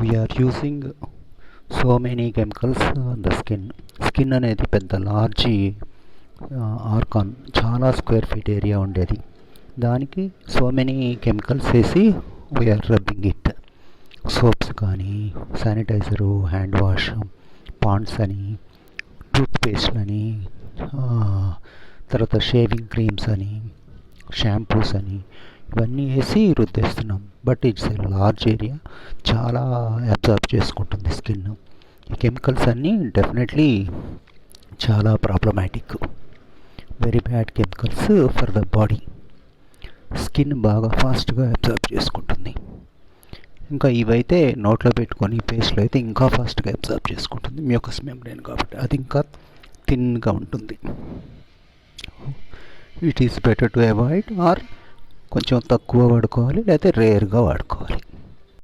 We are using so many chemicals on the skin అనేది పెద్ద large organ, చాలా square feet area ఉండేది. దానికి సో మెనీ కెమికల్స్ వేసి వీఆర్ రబ్బింగ్ ఇట్. సోప్స్ కానీ, శానిటైజరు, హ్యాండ్ వాష్, పాండ్స్ అని, tooth పేస్ట్లని, తర్వాత షేవింగ్ క్రీమ్స్ అని, షాంపూస్ అని, ఇవన్నీ వేసి రుద్దేస్తున్నాం. But it's a large area, చాలా అబ్జర్వ్ చేసుకుంటుంది స్కిన్. ఈ కెమికల్స్ అన్నీ డెఫినెట్లీ చాలా problematic, very bad chemicals for the body. Skin బాగా ఫాస్ట్గా అబ్జర్వ్ చేసుకుంటుంది. ఇంకా ఇవైతే నోట్లో పెట్టుకొని పేస్ట్లో అయితే ఇంకా ఫాస్ట్గా అబ్జర్వ్ చేసుకుంటుంది. మ్యూకస్ మెంబ్రేన్ కాబట్టి అది ఇంకా థిన్గా ఉంటుంది. It is better to avoid, or కొంచెం తక్కువ వాడుకోవాలి, లేకపోతే రేర్గా వాడుకోవాలి.